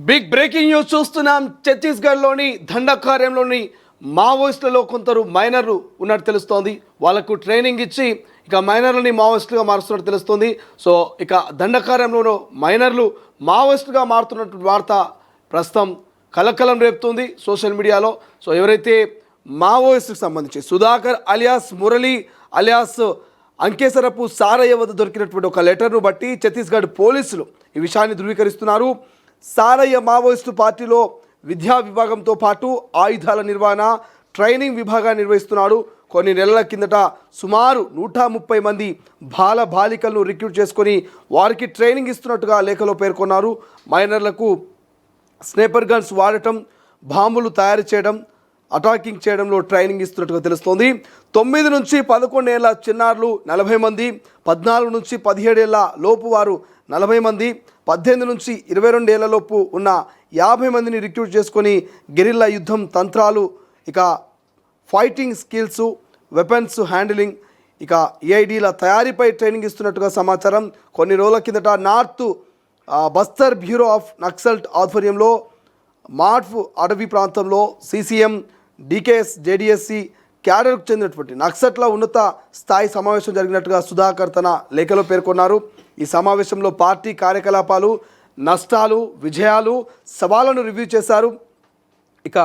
Big breaking news చూస్తున్నాం. ఛత్తీస్గఢ్లోని దండకార్యంలోని మావోయిస్టులలో కొందరు మైనర్లు ఉన్నట్టు తెలుస్తోంది. వాళ్లకు ట్రైనింగ్ ఇచ్చి ఇక మైనర్లని మావోయిస్టులుగా మారుస్తున్నట్టు తెలుస్తోంది. సో ఇక దండకార్యంలోనూ మైనర్లు మావోయిస్టుగా మారుతున్నటువంటి వార్త ప్రస్తుతం కలకలం రేపుతుంది సోషల్ మీడియాలో. సో ఎవరైతే మావోయిస్టుకు సంబంధించి సుధాకర్ అలియాస్ మురళి అలియాస్ అంకేసరపు సారయ్య వద్ద దొరికినటువంటి ఒక లెటర్ను బట్టి ఛత్తీస్గఢ్ పోలీసులు ఈ విషయాన్ని ధృవీకరిస్తున్నారు. సారయ్య మావోయిస్టు పార్టీలో విద్యా విభాగంతో పాటు ఆయుధాల నిర్వహణ ట్రైనింగ్ విభాగాన్ని నిర్వహిస్తున్నాడు. కొన్ని నెలల కిందట సుమారు 130 మంది బాలికలను రిక్రూట్ చేసుకొని వారికి ట్రైనింగ్ ఇస్తున్నట్టుగా లేఖలో పేర్కొన్నారు. మైనర్లకు స్నేపర్ గన్స్ వాడటం, బాంబులు తయారు చేయడం, అటాకింగ్ చేయడంలో ట్రైనింగ్ ఇస్తున్నట్టుగా తెలుస్తోంది. 9 నుంచి 11 ఏళ్ల చిన్నారులు 40 మంది, 14 నుంచి 17 ఏళ్ల లోపు వారు 40 మంది, 18 నుంచి 22 ఏళ్ల లోపు ఉన్న 50 మందిని రిక్రూట్ చేసుకొని గెరిల్లా యుద్ధం తంత్రాలు, ఇక ఫైటింగ్ స్కిల్స్, వెపన్స్ హ్యాండిలింగ్, ఇక ఏఐడీల తయారీపై ట్రైనింగ్ ఇస్తున్నట్టుగా సమాచారం. కొన్ని రోజుల కిందట నార్త్ బస్తర్ బ్యూరో ఆఫ్ నక్సల్ట్ ఆధ్వర్యంలో మాట్ఫ్ అటవీ ప్రాంతంలో సిసిఎం, డికేఎస్, జేడిఎస్సి క్యాడర్కు చెందినటువంటి నక్సట్ల ఉన్నత స్థాయి సమావేశం జరిగినట్టుగా సుధాకర్ తన లేఖలో పేర్కొన్నారు. ఈ సమావేశంలో పార్టీ కార్యకలాపాలు, నష్టాలు, విజయాలు, సవాళ్లను రివ్యూ చేశారు. ఇక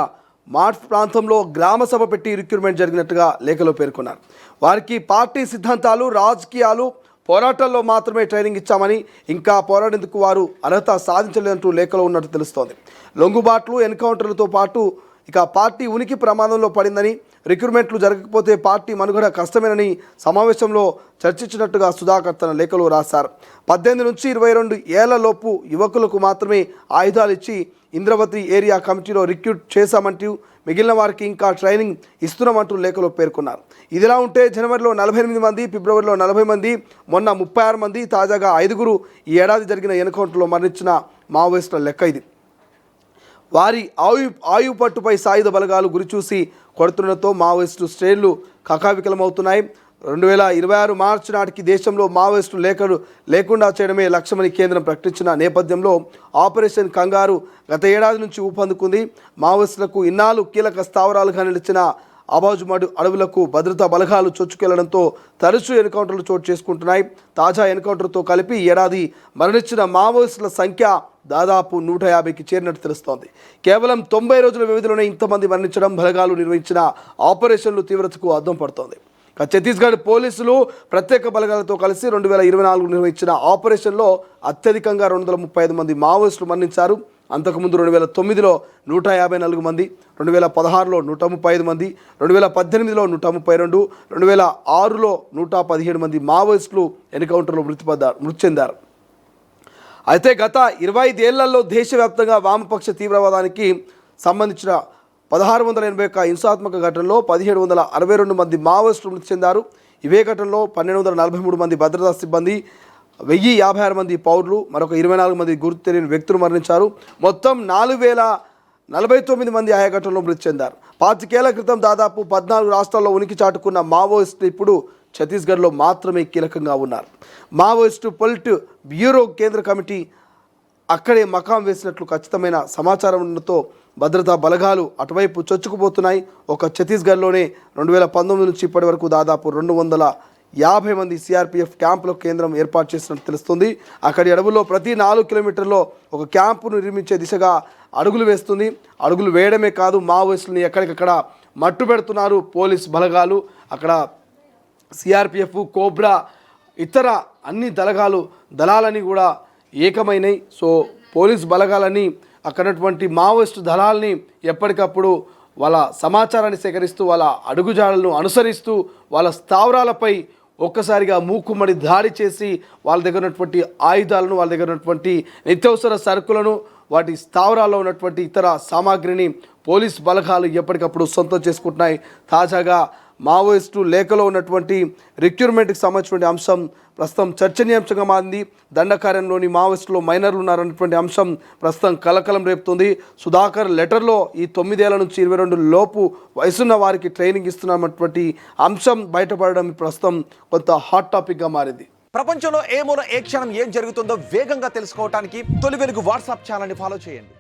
మాట్ఫ్ ప్రాంతంలో గ్రామ సభ పెట్టి రిక్రూట్మెంట్ జరిగినట్టుగా లేఖలో పేర్కొన్నారు. వారికి పార్టీ సిద్ధాంతాలు, రాజకీయాలు, పోరాటాల్లో మాత్రమే ట్రైనింగ్ ఇచ్చామని, ఇంకా పోరాడేందుకు వారు అర్హత సాధించలేదంటూ లేఖలో ఉన్నట్టు తెలుస్తోంది. లొంగుబాట్లు, ఎన్కౌంటర్లతో పాటు ఇక పార్టీ ఉనికి ప్రమాదంలో పడిందని, రిక్రూట్మెంట్లు జరగకపోతే పార్టీ మనుగడ కష్టమేనని సమావేశంలో చర్చించినట్టుగా సుధాకర్ తన లేఖలో రాశారు. 18 నుంచి 22 ఏళ్ల లోపు యువకులకు మాత్రమే ఆయుధాలు ఇచ్చి ఇంద్రవతి ఏరియా కమిటీలో రిక్రూట్ చేశామంటూ మిగిలిన వారికి ఇంకా ట్రైనింగ్ ఇస్తున్నామంటూ లేఖలో పేర్కొన్నారు. ఇదిలా ఉంటే జనవరిలో 48 మంది, ఫిబ్రవరిలో 40 మంది, మొన్న 36 మంది, తాజాగా 5గురు ఈ ఏడాది జరిగిన ఎన్కౌంటర్లో మరణించిన మావోయిస్టుల లెక్క ఇది. వారి ఆయు పట్టుపై సాయుధ బలగాలు గురిచూసి కొడుతుండటంతో మావోయిస్టు శ్రేణులు కకావికలమవుతున్నాయి. 2026 మార్చి నాటికి దేశంలో మావోయిస్టు లేకుండా చేయడమే లక్ష్యమని కేంద్రం ప్రకటించిన నేపథ్యంలో ఆపరేషన్ కంగారు గత ఏడాది నుంచి ఊపందుకుంది. మావోయిస్టులకు ఇన్నాళ్ళు కీలక స్థావరాలుగా నిలిచిన అబాజుమడు అడవులకు భద్రతా బలగాలు చొచ్చుకెళ్లడంతో తరచూ ఎన్కౌంటర్లు చోటు చేసుకుంటున్నాయి. తాజా ఎన్కౌంటర్తో కలిపి ఏడాది మరణించిన మావోయిస్టుల సంఖ్య దాదాపు 150కి చేరినట్టు తెలుస్తోంది. కేవలం 90 రోజుల వ్యవధిలోనే ఇంతమంది మరణించడం బలగాలు నిర్వహించిన ఆపరేషన్లు తీవ్రతకు అద్దం పడుతోంది. ఛత్తీస్గఢ్ పోలీసులు ప్రత్యేక బలగాలతో కలిసి 2024 నిర్వహించిన ఆపరేషన్లో అత్యధికంగా 235 మంది మావోయిస్టులు మరణించారు. అంతకుముందు 2009లో 154 మంది, 2016లో 135 మంది, 2018లో 132, 2006లో 117 మంది మావోయిస్టులు ఎన్కౌంటర్లో మృతి చెందారు. అయితే గత 25 ఏళ్లలో దేశవ్యాప్తంగా వామపక్ష తీవ్రవాదానికి సంబంధించిన 1681 హింసాత్మక ఘటనలో 1762 మంది మావోయిస్టులు మృతి చెందారు. ఇవే ఘటనలో 1243 మంది భద్రతా సిబ్బంది, 1056 మంది పౌరులు, మరొక 24 మంది గుర్తు తెలియని వ్యక్తులు మరణించారు. మొత్తం 4049 మంది ఆయా ఘటనలో మృతి చెందారు. 25 ఏళ్ల క్రితం దాదాపు 14 రాష్ట్రాల్లో ఉనికి చాటుకున్న మావోయిస్టులు ఇప్పుడు ఛత్తీస్గఢ్లో మాత్రమే కీలకంగా ఉన్నారు. మావోయిస్టు పొలిట్ బ్యూరో కేంద్ర కమిటీ అక్కడే మకాం వేసినట్లు ఖచ్చితమైన సమాచారం ఉండడంతో భద్రతా బలగాలు అటువైపు చొచ్చుకుపోతున్నాయి. ఒక ఛత్తీస్గఢ్లోనే 2019 నుంచి ఇప్పటి వరకు దాదాపు 250 మంది సిఆర్పిఎఫ్ క్యాంపులో కేంద్రం ఏర్పాటు చేసినట్టు తెలుస్తుంది. అక్కడి అడవుల్లో ప్రతి 4 కిలోమీటర్లో ఒక క్యాంపును నిర్మించే దిశగా అడుగులు వేస్తుంది. అడుగులు వేయడమే కాదు, మావోయిస్టులని ఎక్కడికక్కడ మట్టు పెడుతున్నారు పోలీస్ బలగాలు. అక్కడ సిఆర్పిఎఫ్, కోబ్రా, ఇతర అన్ని దళాలని కూడా ఏకమైనవి. సో పోలీస్ బలగాలని అక్కడటువంటి మావోయిస్టు దళాలని ఎప్పటికప్పుడు వాళ్ళ సమాచారాన్ని సేకరిస్తూ వాళ్ళ అడుగుజాడలను అనుసరిస్తూ వాళ్ళ స్థావరాలపై ఒక్కసారిగా మూకుమ్మడి దాడి చేసి వాళ్ళ దగ్గర ఉన్నటువంటి ఆయుధాలను, వాళ్ళ దగ్గర ఉన్నటువంటి నిత్యావసర సరుకులను, వాటి స్థావరాల్లో ఉన్నటువంటి ఇతర సామాగ్రిని పోలీస్ బలగాలు ఎప్పటికప్పుడు సొంతం చేసుకుంటున్నాయి. తాజాగా మావోయిస్టు లేఖలో ఉన్నటువంటి రిక్రూట్మెంట్కి సంబంధించినటువంటి అంశం ప్రస్తుతం చర్చనీయాంశంగా మారింది. దండకార్యంలోని మావోయిస్టులో మైనర్లు ఉన్నారన్నటువంటి అంశం ప్రస్తుతం కలకలం రేపుతుంది. సుధాకర్ లెటర్లో ఈ 9 ఏళ్ల నుంచి 22 లోపు వయసున్న వారికి ట్రైనింగ్ ఇస్తున్నటువంటి అంశం బయటపడడం ప్రస్తుతం కొంత హాట్ టాపిక్గా మారింది. ప్రపంచంలో ఏ మూల ఏ క్షణం ఏం జరుగుతుందో వేగంగా తెలుసుకోవడానికి తొలి వెలుగు వాట్సాప్ ఛానల్ని ఫాలో చేయండి.